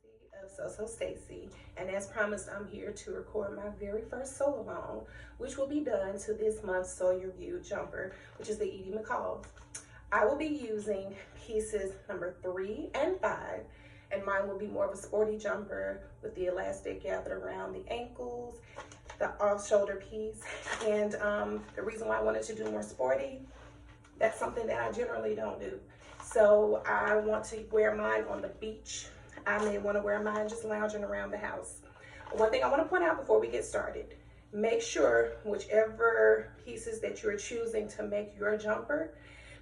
Stacie of Sew Stacie, and as promised, I'm here to record my very first sew along, which will be done to this month's Sew Your View jumper, which is the Edie McCall. I will be using pieces number 3 and 5, and mine will be more of a sporty jumper with the elastic gathered around the ankles, the off-shoulder piece, and the reason why I wanted to do more sporty, that's something that I generally don't do. So I want to wear mine on the beach. I may want to wear mine just lounging around the house. One thing I want to point out before we get started, make sure whichever pieces that you're choosing to make your jumper,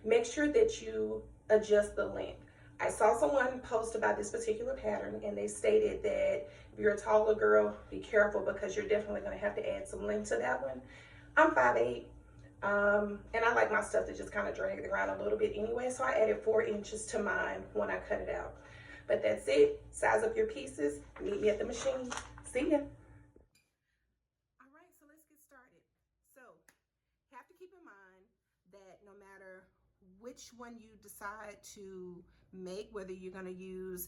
make sure that you adjust the length. I saw someone post about this particular pattern and they stated that if you're a taller girl, be careful because you're definitely going to have to add some length to that one. I'm 5'8". And I like my stuff to just kind of drag around a little bit anyway, so I added 4 inches to mine when I cut it out. But that's it. Size up your pieces. Meet me at the machine. See ya. All right, so let's get started. So, have to keep in mind that no matter which one you decide to make, whether you're going to use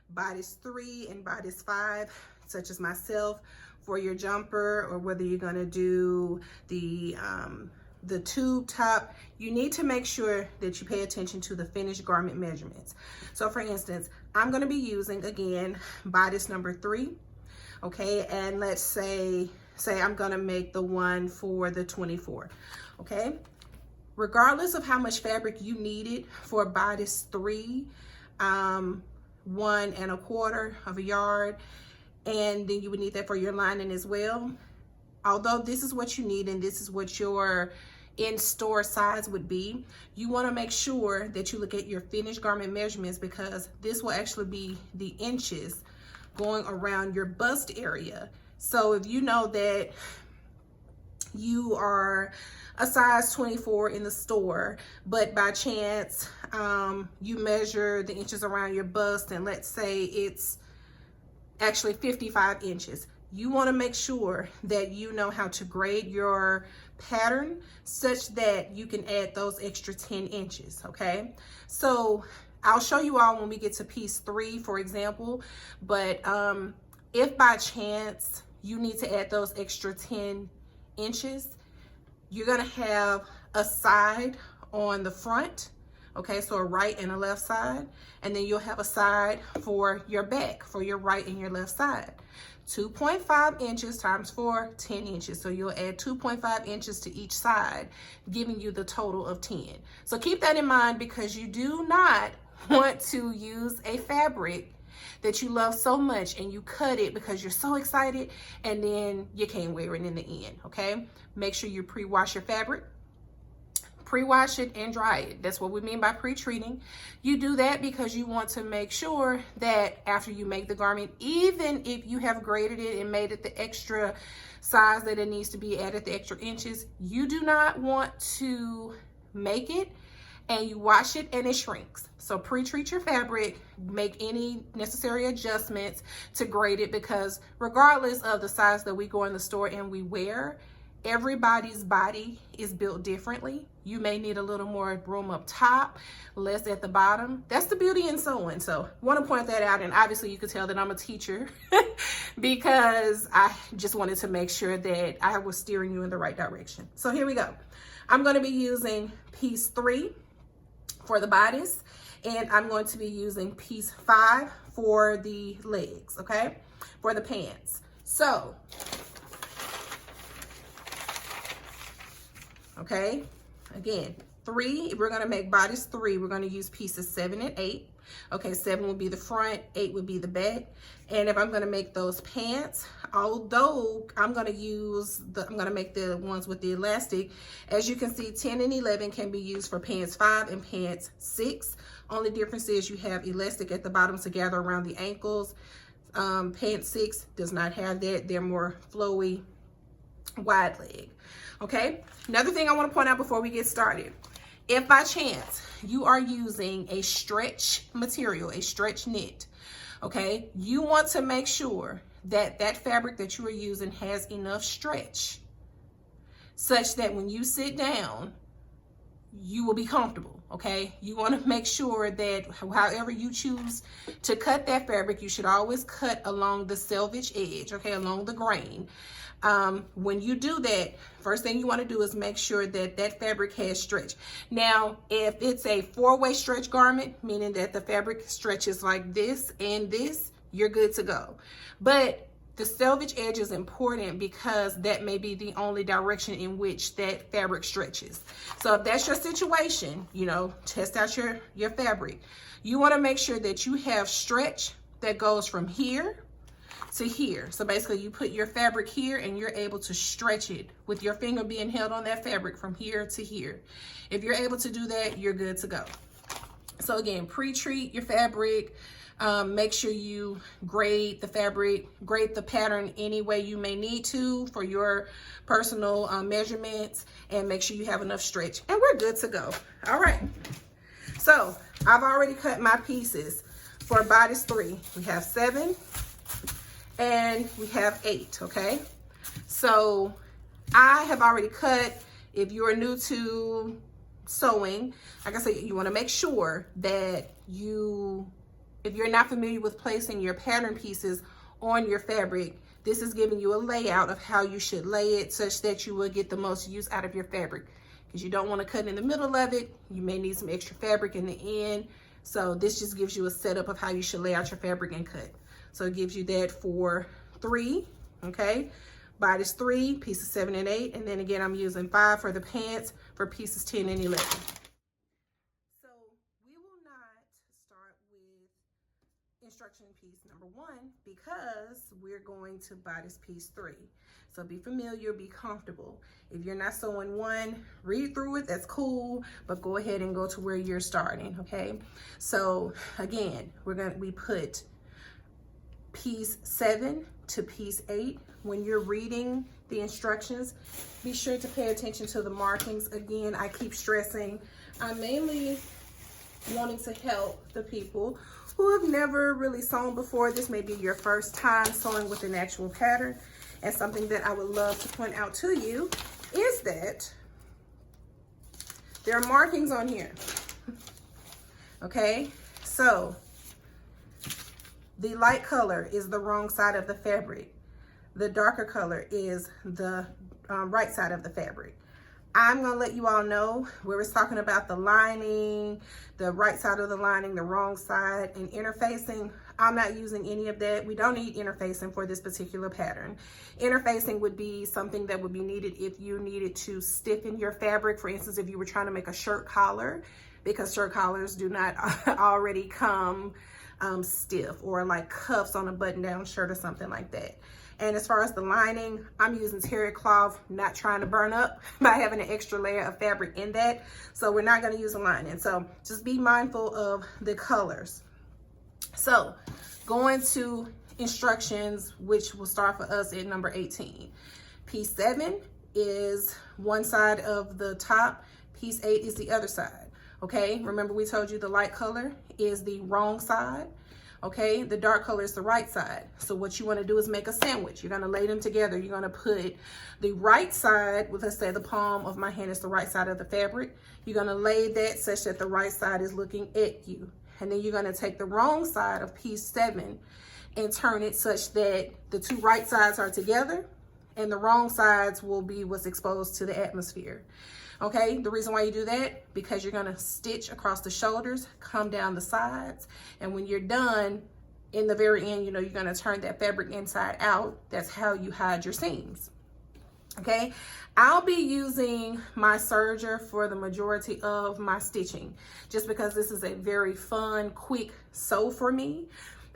bodice 3 and bodice 5, such as myself, for your jumper, or whether you're going to do the tube top, you need to make sure that you pay attention to the finished garment measurements. So for instance, I'm going to be using, again, bodice number 3, okay, and let's say I'm going to make the one for the 24, okay. Regardless of how much fabric you needed for bodice 3, 1 1/4 yard, and then you would need that for your lining as well. Although this is what you need and this is what your in-store size would be, you want to make sure that you look at your finished garment measurements, because this will actually be the inches going around your bust area. So if you know that you are a size 24 in the store, but by chance you measure the inches around your bust and let's say it's actually 55 inches, you want to make sure that you know how to grade your pattern such that you can add those extra 10 inches, okay? So I'll show you all when we get to piece 3, for example, but if by chance you need to add those extra 10 inches, you're gonna have a side on the front, okay, so a right and a left side, and then you'll have a side for your back, for your right and your left side. 2.5 inches times 4, 10 inches. So you'll add 2.5 inches to each side, giving you the total of 10. So keep that in mind, because you do not want to use a fabric that you love so much and you cut it because you're so excited and then you can't wear it in the end, okay? Make sure you pre-wash your fabric. Pre-wash it and dry it. That's what we mean by pre-treating. You do that because you want to make sure that after you make the garment, even if you have graded it and made it the extra size that it needs to be added, the extra inches, you do not want to make it and you wash it and it shrinks. So pre-treat your fabric, make any necessary adjustments to grade it, because regardless of the size that we go in the store and we wear, everybody's body is built differently. You may need a little more room up top, less at the bottom. That's the beauty in sewing. So I want to point that out. And obviously you could tell that I'm a teacher because I just wanted to make sure that I was steering you in the right direction. So here we go. I'm going to be using piece 3 for the bodice, and I'm going to be using piece 5 for the legs, okay, for the pants. So okay, again, 3, if we're going to make bodice 3, we're going to use pieces 7 and 8. Okay, 7 would be the front, 8 would be the back. And if I'm going to make those pants, although I'm going to make the ones with the elastic, as you can see, 10 and 11 can be used for pants 5 and pants 6. Only difference is you have elastic at the bottom to gather around the ankles. Pants 6 does not have that. They're more flowy, wide leg. Okay, another thing I want to point out before we get started, if by chance you are using a stretch material, a stretch knit, okay, you want to make sure that that fabric that you are using has enough stretch such that when you sit down, you will be comfortable. okay? You want to make sure that however you choose to cut that fabric, you should always cut along the selvage edge, okay, along the grain. When you do that, first thing you want to do is make sure that that fabric has stretch. Now, if it's a 4-way stretch garment, meaning that the fabric stretches like this and this, you're good to go. But the selvage edge is important because that may be the only direction in which that fabric stretches. So if that's your situation, you know, test out your fabric. You want to make sure that you have stretch that goes from here to here. So basically you put your fabric here and you're able to stretch it with your finger being held on that fabric from here to here. If you're able to do that, you're good to go. So again, pre-treat your fabric. Make sure you grade the fabric, grade the pattern any way you may need to for your personal measurements, and make sure you have enough stretch, and we're good to go. All right, so I've already cut my pieces for bodice 3. We have 7 and we have 8, okay? So I have already cut. If you are new to sewing, like I said, you want to make sure that if you're not familiar with placing your pattern pieces on your fabric, this is giving you a layout of how you should lay it such that you will get the most use out of your fabric. Because you don't want to cut in the middle of it. You may need some extra fabric in the end. So this just gives you a setup of how you should lay out your fabric and cut. So it gives you that for 3, okay? Bodice 3, pieces 7 and 8. And then again, I'm using 5 for the pants for pieces 10 and 11. Instruction piece number 1 because we're going to bodice piece 3. So be familiar, be comfortable. If you're not sewing 1, read through it, that's cool, but go ahead and go to where you're starting, okay? So again, we put piece 7 to piece 8. When you're reading the instructions, be sure to pay attention to the markings. Again, I keep stressing, I'm mainly wanting to help the people who have never really sewn before. This may be your first time sewing with an actual pattern. And something that I would love to point out to you is that there are markings on here. Okay, so the light color is the wrong side of the fabric. The darker color is the right side of the fabric. I'm gonna let you all know where it's talking about the lining, the right side of the lining, the wrong side, and interfacing. I'm not using any of that. We don't need interfacing for this particular pattern. Interfacing would be something that would be needed if you needed to stiffen your fabric. For instance, if you were trying to make a shirt collar, because shirt collars do not already come stiff, or like cuffs on a button-down shirt or something like that. And as far as the lining, I'm using terry cloth, not trying to burn up by having an extra layer of fabric in that. So we're not going to use a lining. So just be mindful of the colors. So going to instructions, which will start for us at number 18. Piece 7 is one side of the top. Piece 8 is the other side. Okay, remember we told you the light color is the wrong side. Okay, the dark color is the right side. So what you want to do is make a sandwich. You're going to lay them together. You're going to put the right side with, let's say, the palm of my hand is the right side of the fabric. You're going to lay that such that the right side is looking at you. And then you're going to take the wrong side of piece 7 and turn it such that the two right sides are together and the wrong sides will be what's exposed to the atmosphere. Okay, the reason why you do that, because you're gonna stitch across the shoulders, come down the sides, and when you're done, in the very end, you know, you're gonna turn that fabric inside out. That's how you hide your seams. Okay, I'll be using my serger for the majority of my stitching, just because this is a very fun, quick sew for me.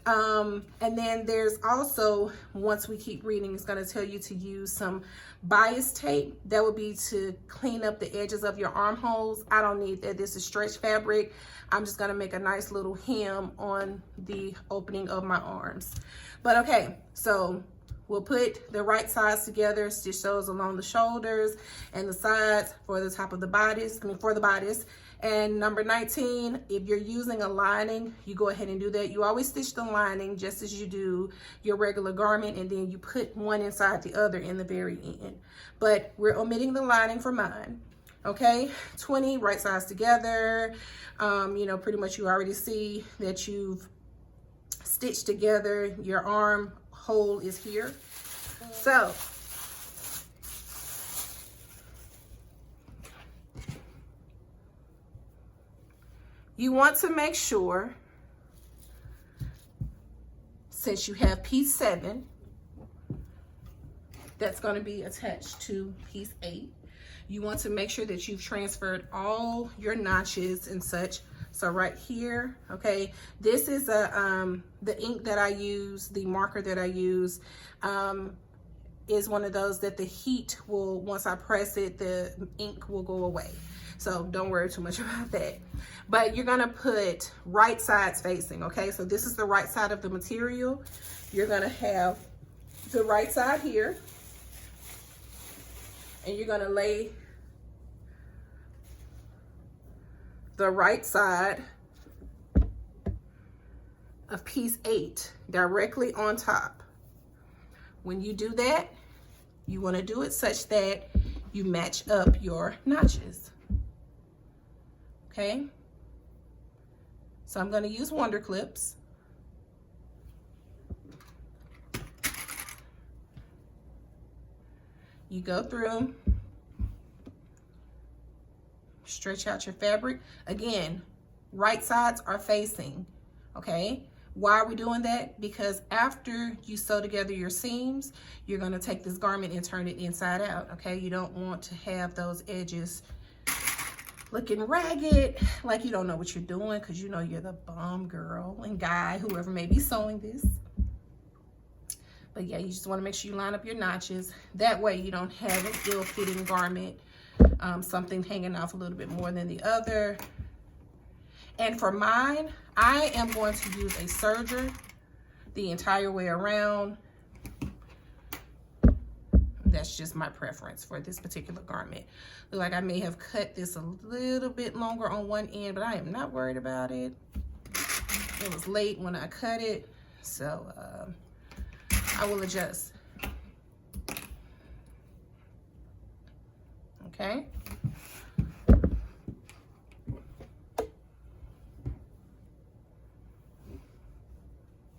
And then there's also, once we keep reading, it's going to tell you to use some bias tape. That would be to clean up the edges of your armholes. I don't need that. This is stretch fabric. I'm just going to make a nice little hem on the opening of my arms. But okay, so we'll put the right sides together, stitch those along the shoulders and the sides for the top of the bodice, for the bodice. And number 19, if you're using a lining, you go ahead and do that. You always stitch the lining just as you do your regular garment, and then you put one inside the other in the very end. But we're omitting the lining for mine. Okay, 20 right sides together. You know, pretty much you already see that you've stitched together. Your arm hole is here. So you want to make sure, since you have piece 7, that's going to be attached to piece 8. You want to make sure that you've transferred all your notches and such. So right here, okay, this is the ink that I use, the marker that I use, is one of those that the heat will, once I press it, the ink will go away. So don't worry too much about that. But you're gonna put right sides facing, okay? So this is the right side of the material. You're gonna have the right side here, and you're gonna lay the right side of piece 8 directly on top. When you do that, you want to do it such that you match up your notches. Okay? So I'm going to use Wonder Clips. You go through, stretch out your fabric. Again, right sides are facing, okay? Why are we doing that? Because after you sew together your seams, you're gonna take this garment and turn it inside out, okay? You don't want to have those edges looking ragged, like you don't know what you're doing, because you know you're the bomb girl and guy, whoever may be sewing this. But yeah, you just want to make sure you line up your notches. That way you don't have an ill-fitting garment, something hanging off a little bit more than the other. And for mine, I am going to use a serger the entire way around. That's just my preference for this particular garment. Look like I may have cut this a little bit longer on one end, but I am not worried about it. It was late when I cut it, so I will adjust. Okay.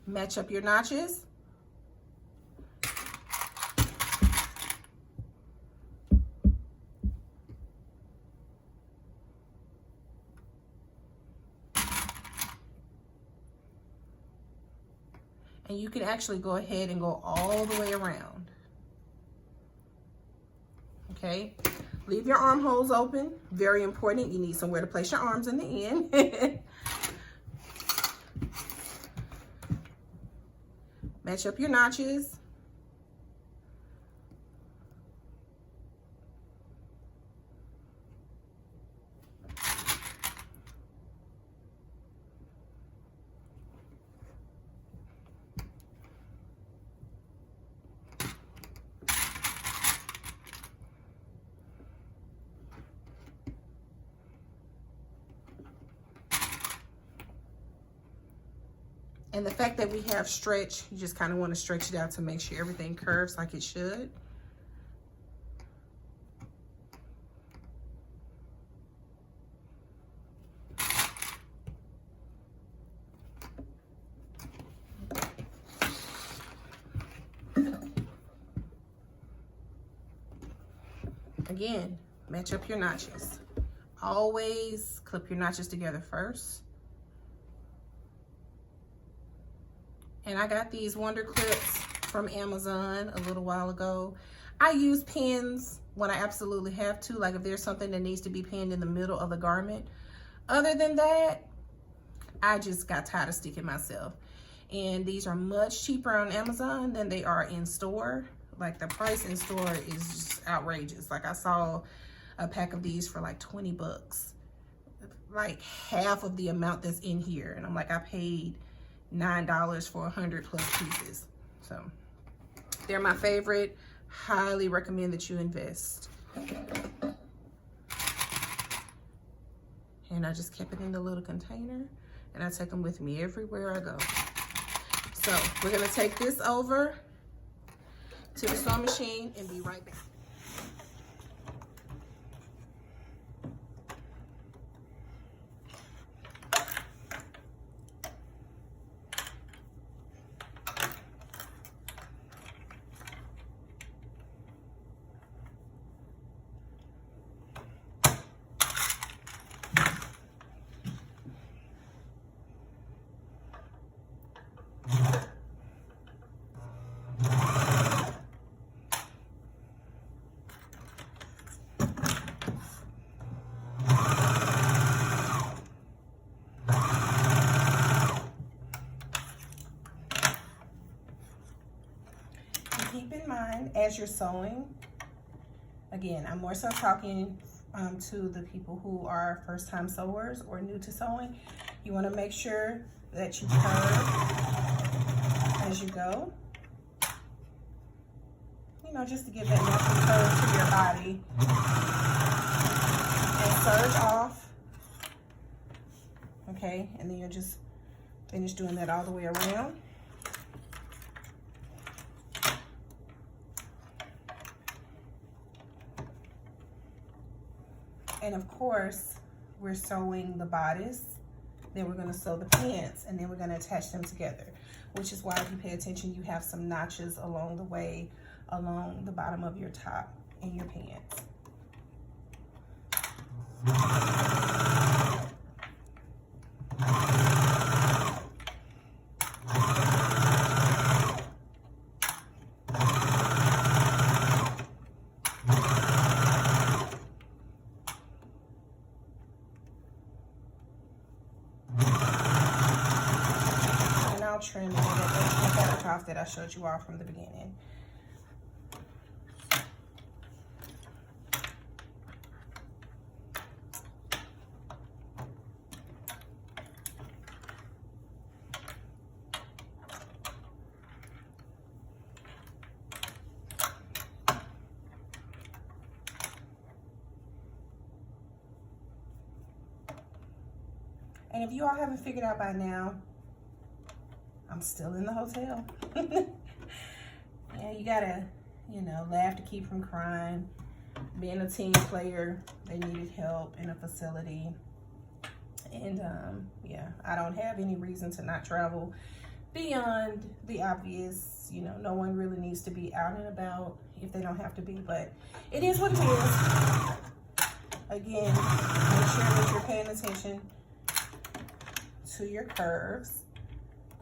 Match up your notches. And you can actually go ahead and go all the way around. Okay, leave your armholes open. Very important. You need somewhere to place your arms in the end. Match up your notches. And the fact that we have stretch, you just kind of want to stretch it out to make sure everything curves like it should. Again, match up your notches. Always clip your notches together first. And I got these Wonder Clips from Amazon a little while ago. I use pins when I absolutely have to, like if there's something that needs to be pinned in the middle of the garment. Other than that, I just got tired of sticking myself. And these are much cheaper on Amazon than they are in store. Like the price in store is just outrageous. Like I saw a pack of these for like 20 bucks. Like half of the amount that's in here. And I'm like, I paid $9 for 100 plus pieces. So they're my favorite. Highly recommend that you invest. And I just kept it in the little container and I take them with me everywhere I go. So we're gonna take this over to the sewing machine and be right back. keep in mind as you're sewing, again, I'm more so talking to the people who are first-time sewers or new to sewing. You want to make sure that you curve as you go. You know, just to give that natural curve to your body. And serge off. Okay, and then you'll just finish doing that all the way around. And of course, we're sewing the bodice, then we're gonna sew the pants, and then we're gonna attach them together, which is why if you pay attention, you have some notches along the way, along the bottom of your top and your pants. Trim that fabric off that I showed you all from the beginning. And if you all haven't figured out by now, I'm still in the hotel. Yeah, you gotta, you know, laugh to keep from crying. Being a team player, they needed help in a facility. And yeah, I don't have any reason to not travel beyond the obvious. You know, no one really needs to be out and about if they don't have to be, but it is what it is. Again, make sure that you're paying attention to your curves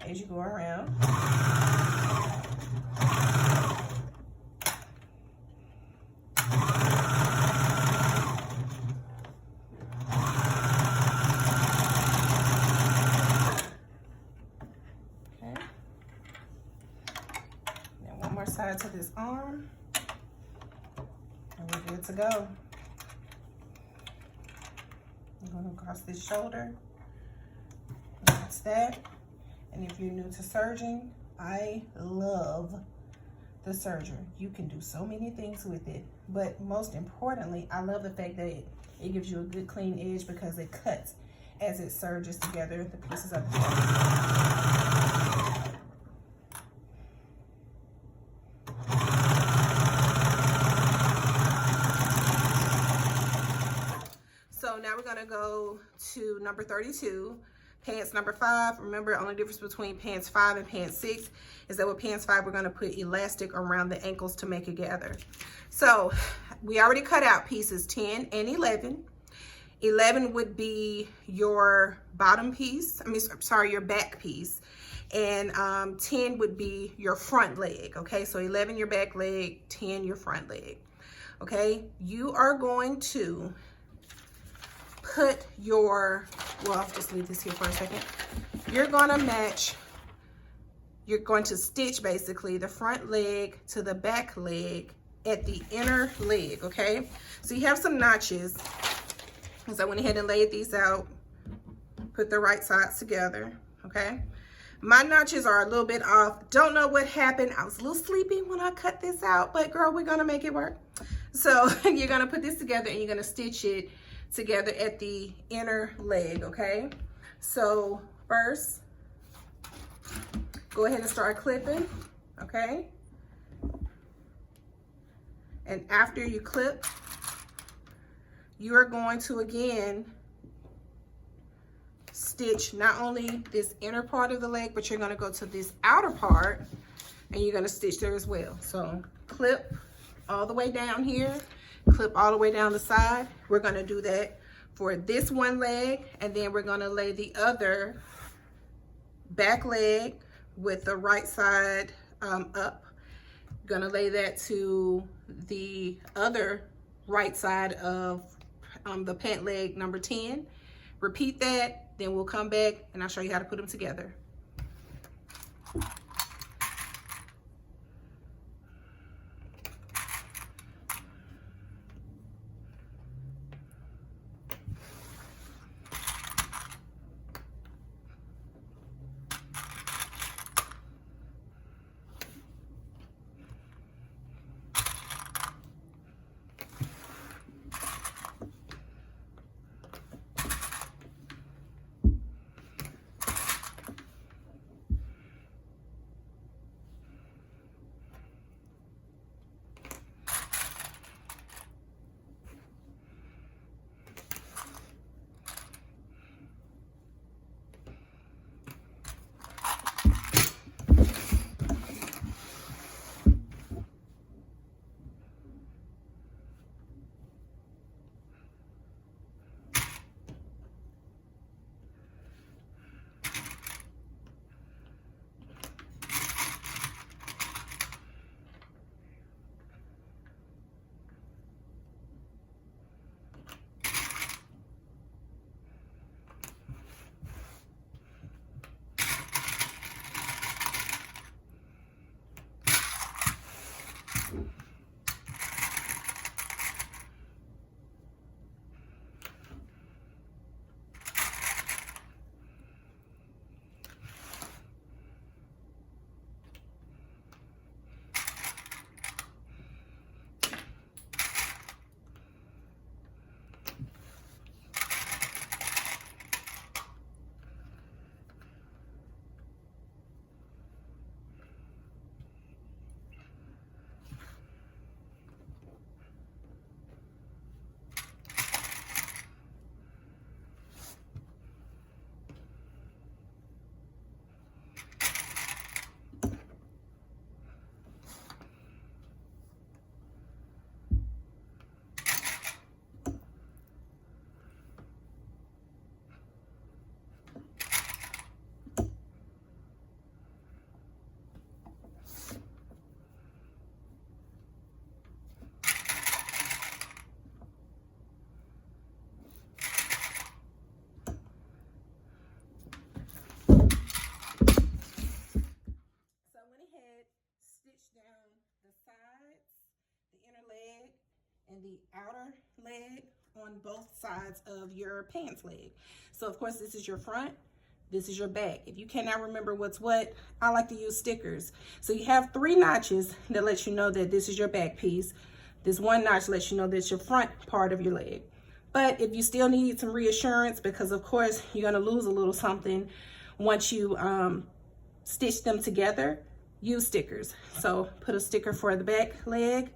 as you go around. Okay. Now one more side to this arm, and we're good to go. I'm going across this shoulder. That's that. And if you're new to serging, I love the serger. You can do so many things with it, but most importantly, I love the fact that it gives you a good clean edge because it cuts as it serges together the pieces of the fabric. So now we're gonna go to number 32. Pants number 5. Remember, only difference between pants 5 and pants 6 is that with pants 5, we're going to put elastic around the ankles to make it gather. So we already cut out pieces 10 and 11. 11 would be your bottom piece. Your back piece. And 10 would be your front leg. Okay, so 11 your back leg, 10 your front leg. Okay, you are going to put your, well, I'll just leave this here for a second. You're gonna match, you're going to stitch basically the front leg to the back leg at the inner leg, okay? So you have some notches. So I went ahead and laid these out, put the right sides together, okay? My notches are a little bit off. Don't know what happened. I was a little sleepy when I cut this out, but girl, we're gonna make it work. So you're gonna put this together and you're gonna stitch it together at the inner leg, okay? So first, go ahead and start clipping, okay? And after you clip, you are going to again stitch not only this inner part of the leg, but you're gonna go to this outer part and you're gonna stitch there as well. So clip all the way down here, clip all the way down the side. We're gonna do that for this one leg, and then we're gonna lay the other back leg with the right side up. Gonna lay that to the other right side of the pant leg number 10. Repeat that, then we'll come back and I'll show you how to put them together. outer leg on both sides of your pants leg. So of course this is your front, this is your back. If you cannot remember what's what, I like to use stickers. So you have 3 notches that lets you know that this is your back piece. This 1 notch lets you know that's your front part of your leg. But if you still need some reassurance, because of course you're gonna lose a little something once you stitch them together, use stickers. So put a sticker for the back leg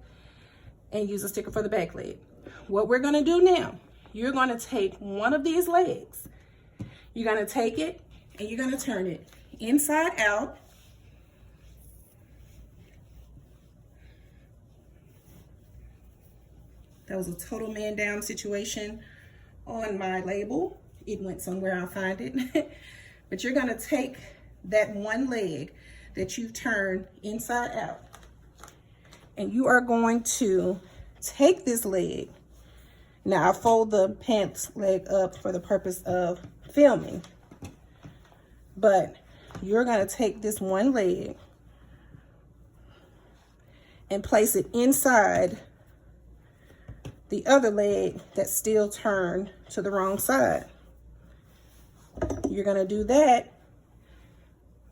and use a sticker for the back leg. What we're gonna do now, you're gonna take one of these legs, you're gonna take it and you're gonna turn it inside out. That was a total man down situation on my label. It went somewhere, I'll find it. But you're gonna take that one leg that you've turned inside out, and you are going to take this leg. Now I fold the pants leg up for the purpose of filming, but you're gonna take this one leg and place it inside the other leg that's still turned to the wrong side. You're gonna do that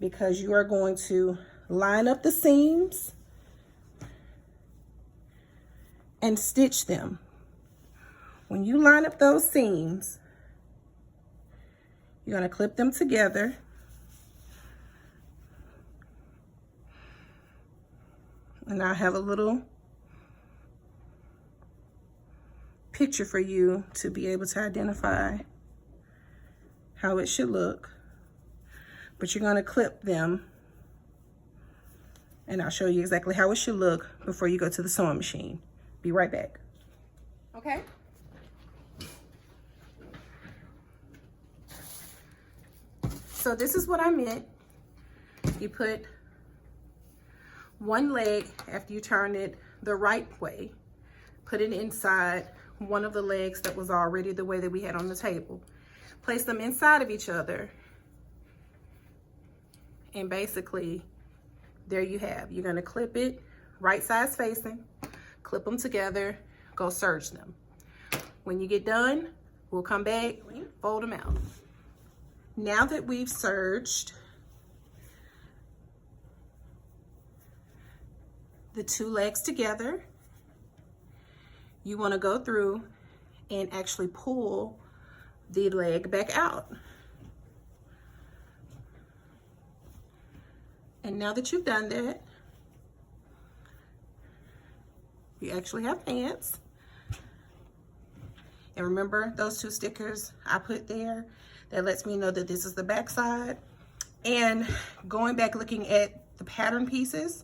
because you are going to line up the seams and stitch them. When you line up those seams, you're gonna clip them together. And I have a little picture for you to be able to identify how it should look. But you're gonna clip them, and I'll show you exactly how it should look before you go to the sewing machine. Be right back. Okay. So this is what I meant. You put one leg after you turn it the right way, put it inside one of the legs that was already the way that we had on the table. Place them inside of each other, and basically there you have. You're gonna clip it right sides facing, clip them together, go serge them. When you get done, we'll come back, fold them out. Now that we've serged the 2 legs together, you want to go through and actually pull the leg back out. And now that you've done that, you actually have pants. And remember those 2 stickers I put there? That lets me know that this is the back side. And going back looking at the pattern pieces,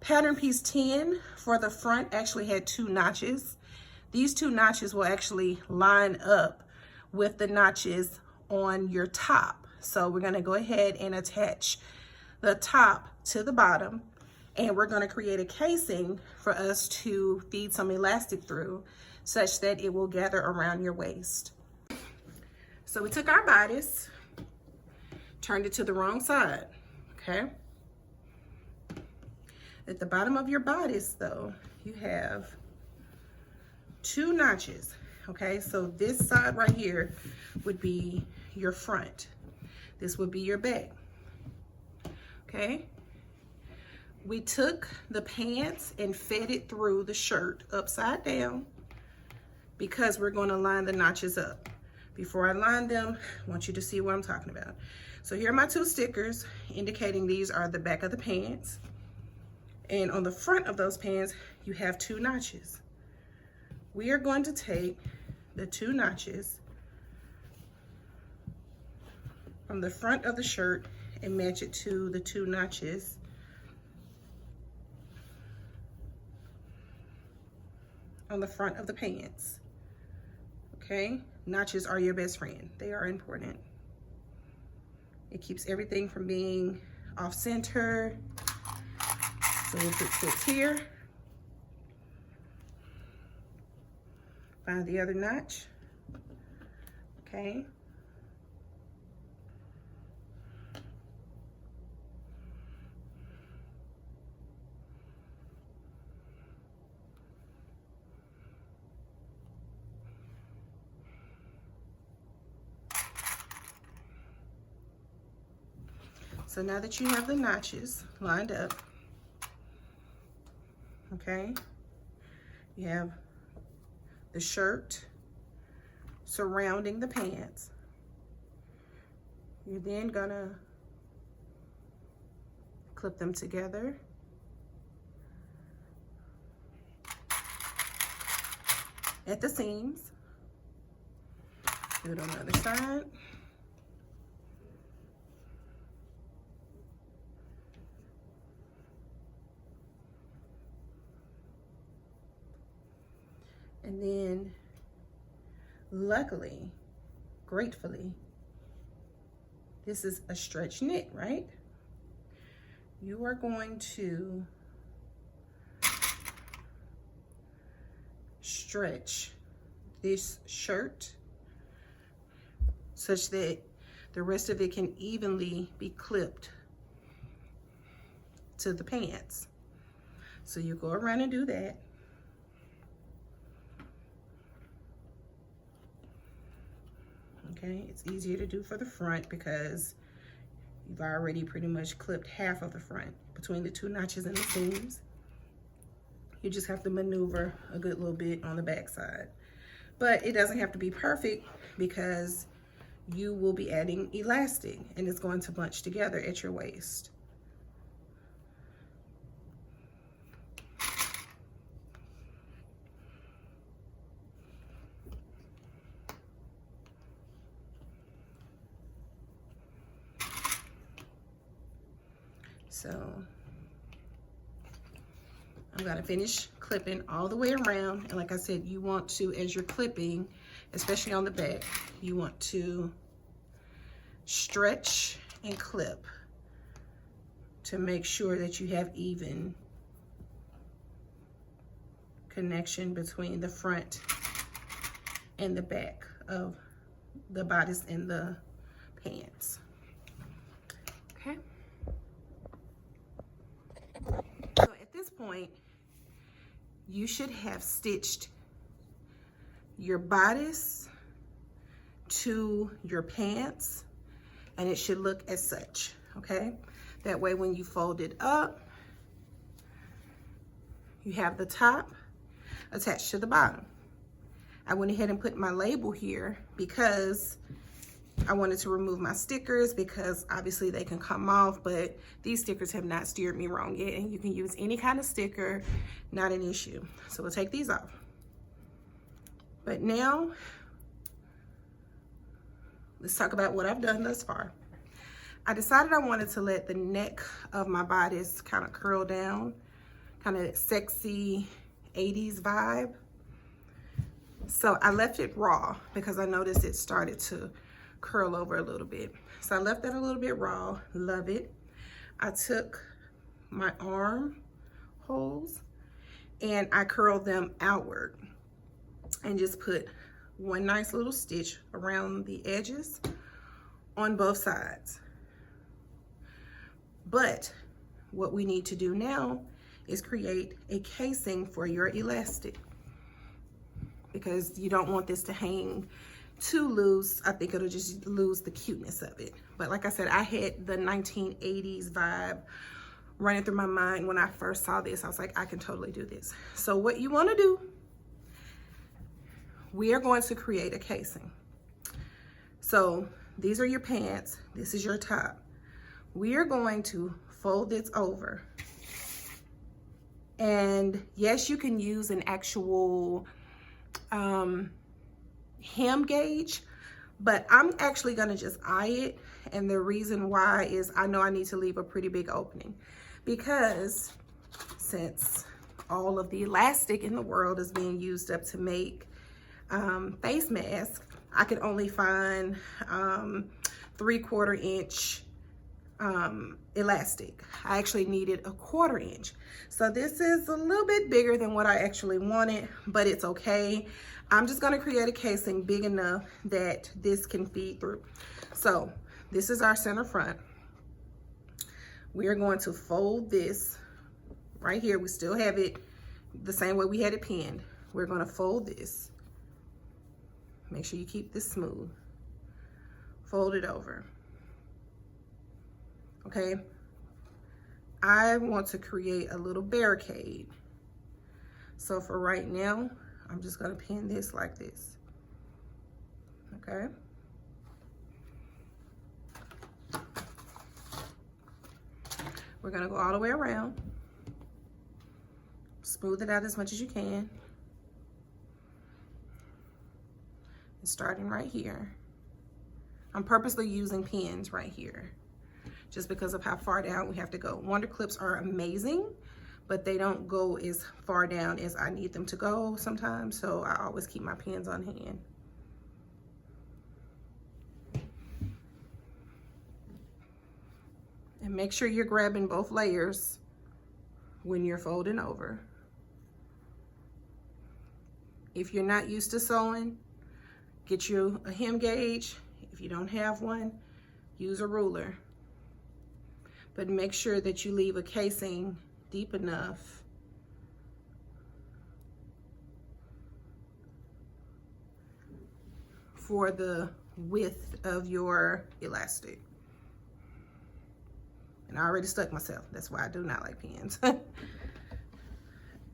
pattern piece 10 for the front actually had 2 notches. These 2 notches will actually line up with the notches on your top. So we're gonna go ahead and attach the top to the bottom, and we're gonna create a casing for us to feed some elastic through such that it will gather around your waist. So we took our bodice, turned it to the wrong side, okay? At the bottom of your bodice though, you have 2 notches, okay? So this side right here would be your front. This would be your back, okay? We took the pants and fed it through the shirt upside down because we're gonna line the notches up. Before I line them, I want you to see what I'm talking about. So here are my 2 stickers indicating these are the back of the pants. And on the front of those pants, you have 2 notches. We are going to take the 2 notches from the front of the shirt and match it to the 2 notches on the front of the pants. Okay, notches are your best friend. They are important. It keeps everything from being off center. So we'll put 6 here. Find the other notch. Okay. So now that you have the notches lined up, okay, you have the shirt surrounding the pants. You're then gonna clip them together. At the seams. Do it on the other side. And then, luckily, gratefully, this is a stretch knit, right? You are going to stretch this shirt such that the rest of it can evenly be clipped to the pants. So you go around and do that. Okay, it's easier to do for the front because you've already pretty much clipped half of the front between the two notches and the seams. You just have to maneuver a good little bit on the back side. But it doesn't have to be perfect because you will be adding elastic and it's going to bunch together at your waist. So I'm gonna finish clipping all the way around. And like I said, you want to, as you're clipping, especially on the back, you want to stretch and clip to make sure that you have even connection between the front and the back of the bodice and the pants. Okay. So at this point, you should have stitched your bodice to your pants, and it should look as such, okay? That way when you fold it up, you have the top attached to the bottom. I went ahead and put my label here because I wanted to remove my stickers because obviously they can come off, but these stickers have not steered me wrong yet, and you can use any kind of sticker, not an issue. So we'll take these off. But now, let's talk about what I've done thus far. I decided I wanted to let the neck of my bodice kind of curl down, kind of sexy 80s vibe. So I left it raw because I noticed it started to curl over a little bit. So I left that a little bit raw, love it. I took my arm holes and I curled them outward and just put one nice little stitch around the edges on both sides. But what we need to do now is create a casing for your elastic because you don't want this to hang too loose. I think it'll just lose the cuteness of it. But like I said, I had the 1980s vibe running through my mind when I first saw this. I was like, I can totally do this. So what you want to do, we are going to create a casing. So these are your pants. This is your top. We are going to fold this over. And yes, you can use an actual hem gauge, but I'm actually gonna just eye it. And the reason why is I know I need to leave a pretty big opening because since all of the elastic in the world is being used up to make face masks, I could only find 3/4 inch elastic. I actually needed a 1/4 inch. So this is a little bit bigger than what I actually wanted, but it's okay. I'm just gonna create a casing big enough that this can feed through. So this is our center front. We are going to fold this right here. We still have it the same way we had it pinned. We're gonna fold this. Make sure you keep this smooth. Fold it over. okay? I want to create a little barricade. So for right now, I'm just gonna pin this like this, okay? We're gonna go all the way around. Smooth it out as much as you can. And starting right here. I'm purposely using pins right here, just because of how far down we have to go. Wonder clips are amazing, but they don't go as far down as I need them to go sometimes, so I always keep my pins on hand. And make sure you're grabbing both layers when you're folding over. If you're not used to sewing, get you a hem gauge. If you don't have one, use a ruler. But make sure that you leave a casing deep enough for the width of your elastic. And I already stuck myself. That's why I do not like pins. I'm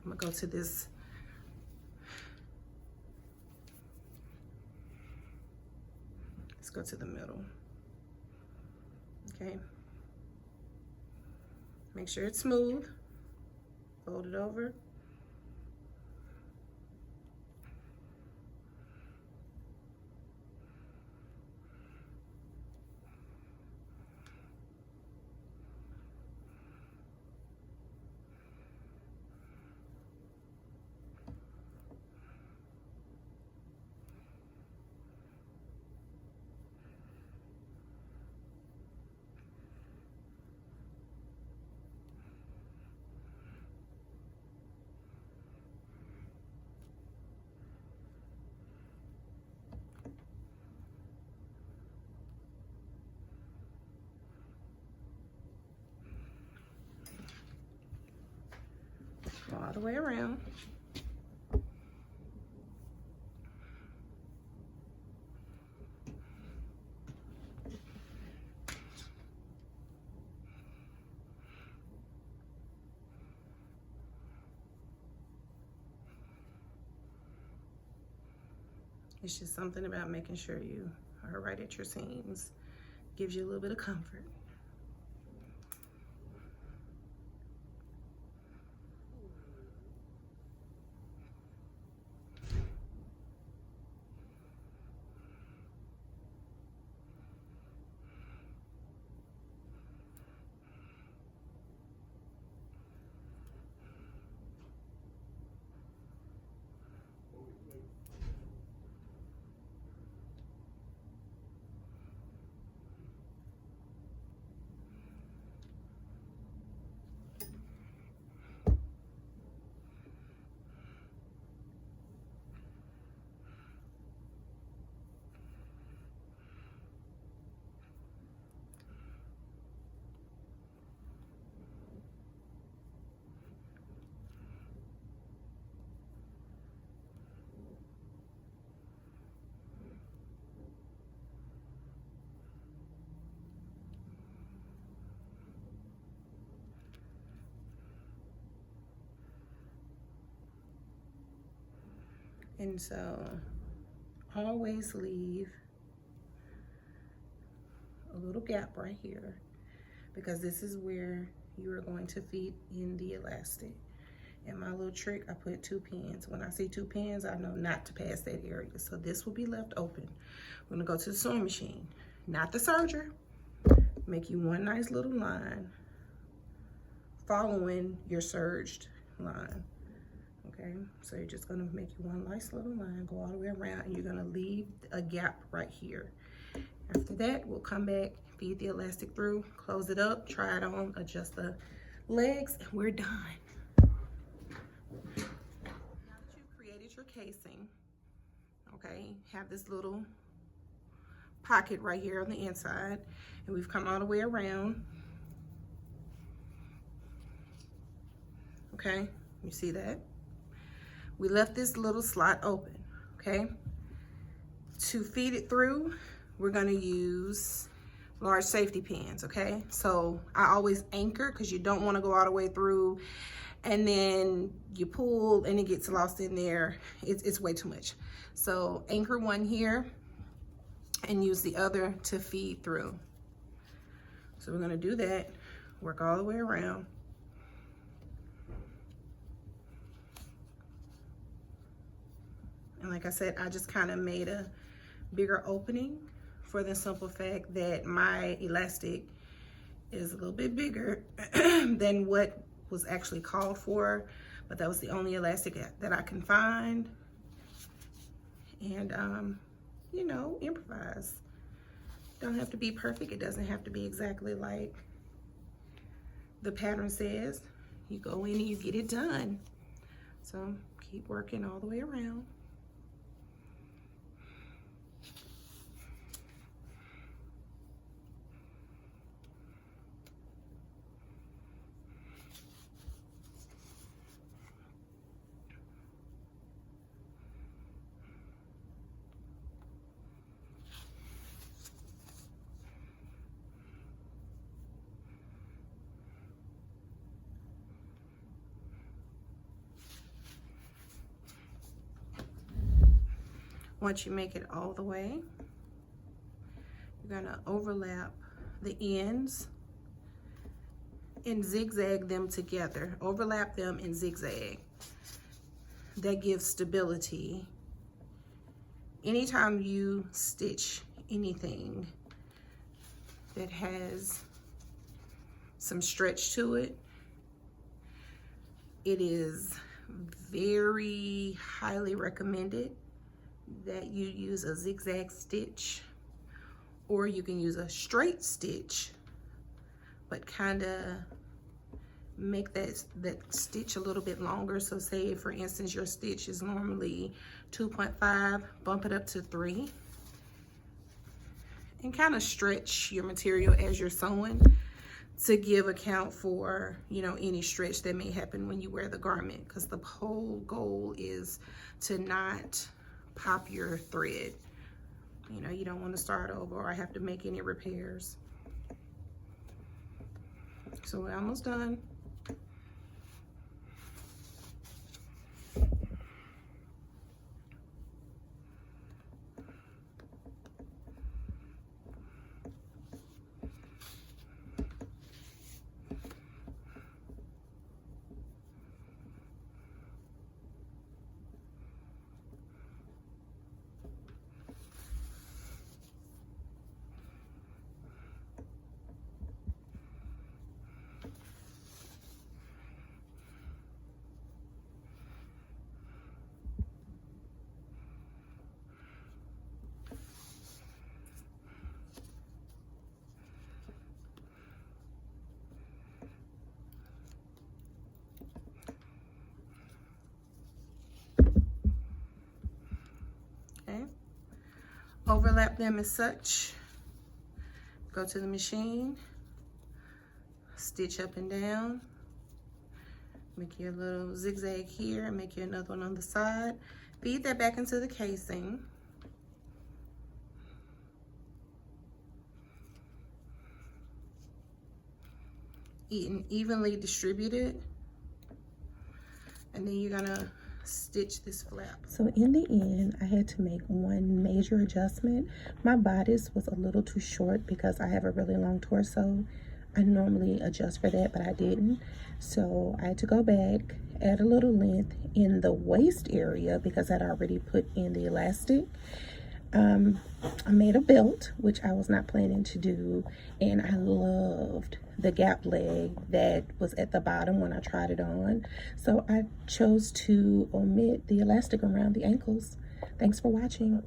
gonna go to this. Let's go to the middle. Okay. Make sure it's smooth. Fold it over. All the way around. It's just something about making sure you are right at your seams. Gives you a little bit of comfort. And so always leave a little gap right here, because this is where you are going to feed in the elastic. And my little trick, I put 2 pins. When I see 2 pins, I know not to pass that area. So this will be left open. We're gonna go to the sewing machine, not the serger. Make you one nice little line following your serged line. Okay, so you're just gonna make you one nice little line, go all the way around, and you're gonna leave a gap right here. After that, we'll come back, feed the elastic through, close it up, try it on, adjust the legs, and we're done. Now that you've created your casing, okay, have this little pocket right here on the inside, and we've come all the way around. Okay, you see that? We left this little slot open, okay? To feed it through, we're gonna use large safety pins, okay? So I always anchor because you don't want to go all the way through and then you pull and it gets lost in there. It's way too much. So anchor one here and use the other to feed through. So we're gonna do that, work all the way around. And like I said, I just kind of made a bigger opening for the simple fact that my elastic is a little bit bigger than what was actually called for, but that was the only elastic that I can find. And you know, improvise. Don't have to be perfect. It doesn't have to be exactly like the pattern says. You go in and you get it done. So keep working all the way around. Once you make it all the way, you're gonna overlap the ends and zigzag them together. Overlap them and zigzag. That gives stability. Anytime you stitch anything that has some stretch to it, it is very highly recommended that you use a zigzag stitch, or you can use a straight stitch, but kind of make that stitch a little bit longer. So say, for instance, your stitch is normally 2.5, bump it up to 3, and kind of stretch your material as you're sewing to give account for, you know, any stretch that may happen when you wear the garment, because the whole goal is to not pop your thread. You know, you don't want to start over or have to make any repairs. So we're almost done. Okay, overlap them as such. Go to the machine, stitch up and down, make your little zigzag here, and make you another one on the side. Feed that back into the casing. Evenly distributed, and then you're gonna stitch this flap. So in the end, I had to make one major adjustment. My bodice was a little too short because I have a really long torso. I normally adjust for that, but I didn't. So I had to go back, add a little length in the waist area because I'd already put in the elastic. I made a belt, which I was not planning to do, and I loved the gap leg that was at the bottom when I tried it on. So I chose to omit the elastic around the ankles. Thanks for watching.